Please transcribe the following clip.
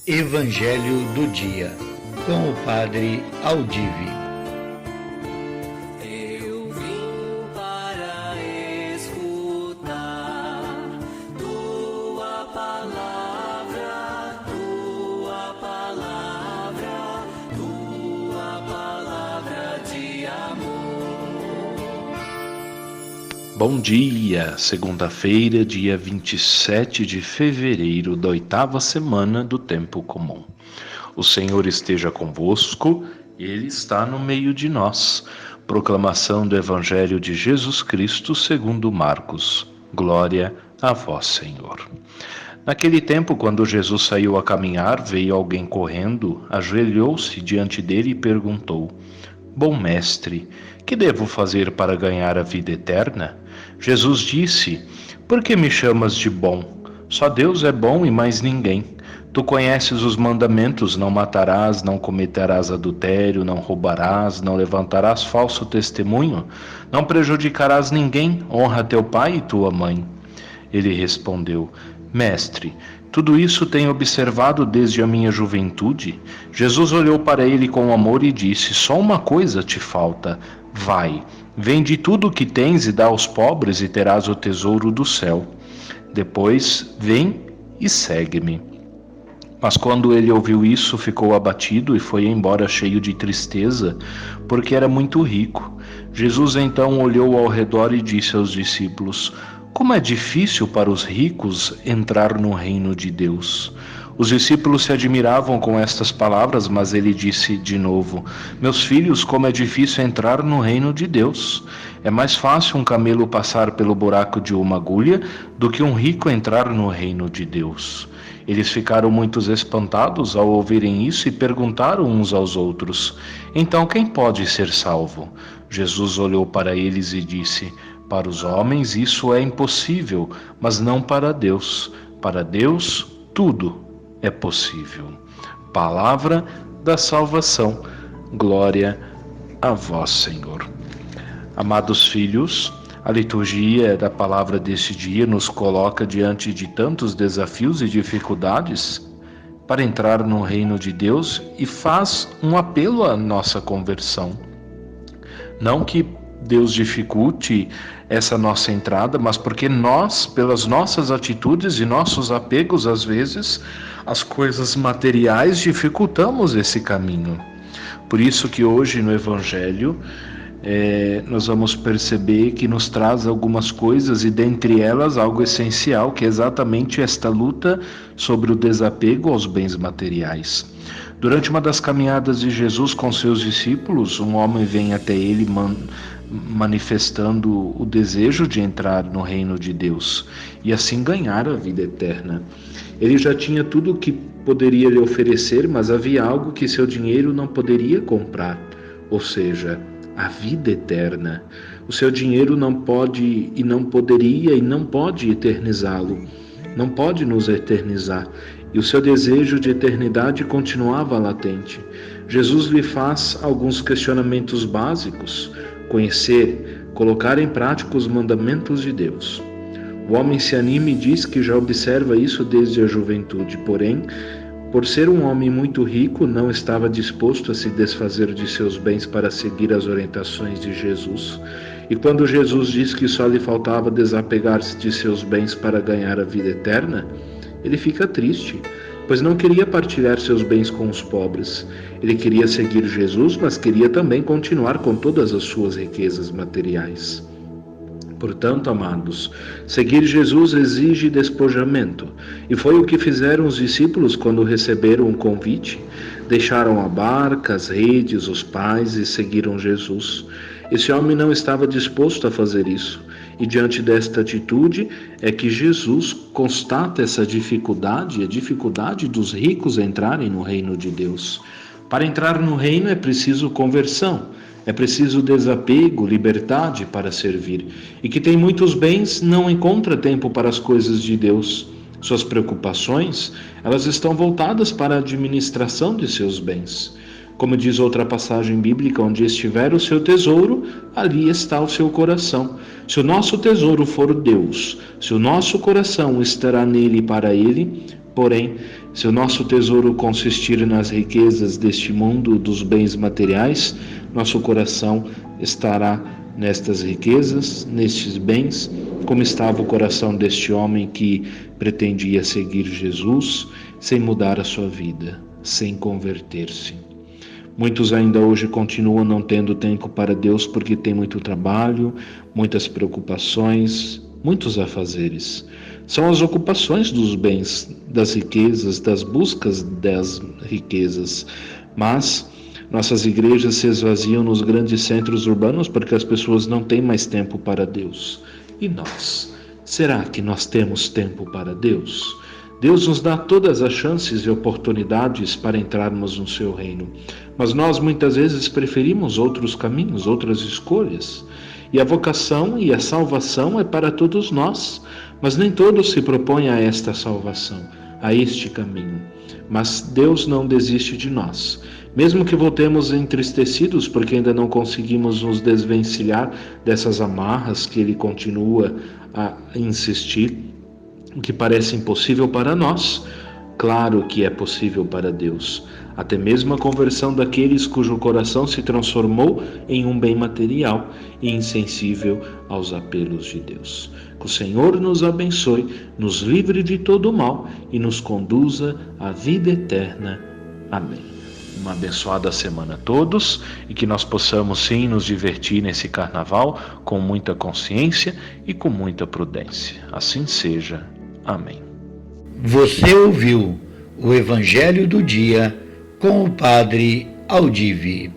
Evangelho do Dia, com o Padre Aldive. Eu vim para escutar tua palavra, tua palavra, tua palavra de amor. Bom dia, segunda-feira, dia 27 de fevereiro da 8ª semana do Tempo Comum. O Senhor esteja convosco, Ele está no meio de nós. Proclamação do Evangelho de Jesus Cristo segundo Marcos. Glória a vós, Senhor. Naquele tempo, quando Jesus saiu a caminhar, veio alguém correndo, ajoelhou-se diante dele e perguntou: Bom mestre, que devo fazer para ganhar a vida eterna? Jesus disse: Por que me chamas de bom? Só Deus é bom e mais ninguém. Tu conheces os mandamentos: não matarás, não cometerás adultério, não roubarás, não levantarás falso testemunho, não prejudicarás ninguém, honra teu pai e tua mãe. Ele respondeu: Mestre, tudo isso tenho observado desde a minha juventude. Jesus olhou para ele com amor e disse: Só uma coisa te falta. Vai, vende tudo o que tens e dá aos pobres e terás o tesouro do céu. Depois, vem e segue-me. Mas quando ele ouviu isso, ficou abatido e foi embora cheio de tristeza, porque era muito rico. Jesus então olhou ao redor e disse aos discípulos: Como é difícil para os ricos entrar no reino de Deus. Os discípulos se admiravam com estas palavras, mas ele disse de novo: Meus filhos, como é difícil entrar no reino de Deus. É mais fácil um camelo passar pelo buraco de uma agulha do que um rico entrar no reino de Deus. Eles ficaram muito espantados ao ouvirem isso e perguntaram uns aos outros: Então quem pode ser salvo? Jesus olhou para eles e disse: Para os homens isso é impossível, mas não para Deus. Para Deus tudo é possível. Palavra da salvação. Glória a vós, Senhor. Amados filhos, a liturgia da palavra deste dia nos coloca diante de tantos desafios e dificuldades para entrar no reino de Deus e faz um apelo à nossa conversão. Não que Deus dificulte essa nossa entrada, mas porque nós, pelas nossas atitudes e nossos apegos, às vezes, as coisas materiais, dificultamos esse caminho. Por isso que hoje no Evangelho nós vamos perceber que nos traz algumas coisas e dentre elas algo essencial, que é exatamente esta luta sobre o desapego aos bens materiais. Durante uma das caminhadas de Jesus com seus discípulos, um homem vem até ele manifestando o desejo de entrar no reino de Deus e assim ganhar a vida eterna. Ele já tinha tudo o que poderia lhe oferecer, mas havia algo que seu dinheiro não poderia comprar, ou seja, a vida eterna. O seu dinheiro não pode e não poderia e não pode eternizá-lo, não pode nos eternizar, e o seu desejo de eternidade continuava latente. Jesus lhe faz alguns questionamentos básicos: conhecer, colocar em prática os mandamentos de Deus. O homem se anima e diz que já observa isso desde a juventude, porém, por ser um homem muito rico, não estava disposto a se desfazer de seus bens para seguir as orientações de Jesus. E quando Jesus diz que só lhe faltava desapegar-se de seus bens para ganhar a vida eterna, ele fica triste, pois não queria partilhar seus bens com os pobres. Ele queria seguir Jesus, mas queria também continuar com todas as suas riquezas materiais. Portanto, amados, seguir Jesus exige despojamento, e foi o que fizeram os discípulos quando receberam o convite. Deixaram a barca, as redes, os pais e seguiram Jesus. Esse homem não estava disposto a fazer isso, e diante desta atitude é que Jesus constata essa dificuldade, a dificuldade dos ricos entrarem no reino de Deus. Para entrar no reino é preciso conversão. É preciso desapego, liberdade para servir. E que tem muitos bens, não encontra tempo para as coisas de Deus. Suas preocupações, elas estão voltadas para a administração de seus bens. Como diz outra passagem bíblica, onde estiver o seu tesouro, ali está o seu coração. Se o nosso tesouro for Deus, se o nosso coração estará nele e para ele, Porém, se o nosso tesouro consistir nas riquezas deste mundo, dos bens materiais, nosso coração estará nestas riquezas, nestes bens, como estava o coração deste homem que pretendia seguir Jesus sem mudar a sua vida, sem converter-se. Muitos ainda hoje continuam não tendo tempo para Deus porque tem muito trabalho, muitas preocupações, muitos afazeres. São as ocupações dos bens, das riquezas, das buscas das riquezas. Mas nossas igrejas se esvaziam nos grandes centros urbanos porque as pessoas não têm mais tempo para Deus. E nós? Será que nós temos tempo para Deus? Deus nos dá todas as chances e oportunidades para entrarmos no seu reino, mas nós muitas vezes preferimos outros caminhos, outras escolhas. E a vocação e a salvação é para todos nós, mas nem todos se propõem a esta salvação, a este caminho. Mas Deus não desiste de nós. Mesmo que voltemos entristecidos porque ainda não conseguimos nos desvencilhar dessas amarras que Ele continua a insistir, o que parece impossível para nós, claro que é possível para Deus. Até mesmo a conversão daqueles cujo coração se transformou em um bem material e insensível aos apelos de Deus. Que o Senhor nos abençoe, nos livre de todo o mal e nos conduza à vida eterna. Amém. Uma abençoada semana a todos e que nós possamos sim nos divertir nesse carnaval com muita consciência e com muita prudência. Assim seja. Amém. Você ouviu o Evangelho do Dia com o Padre Aldivi.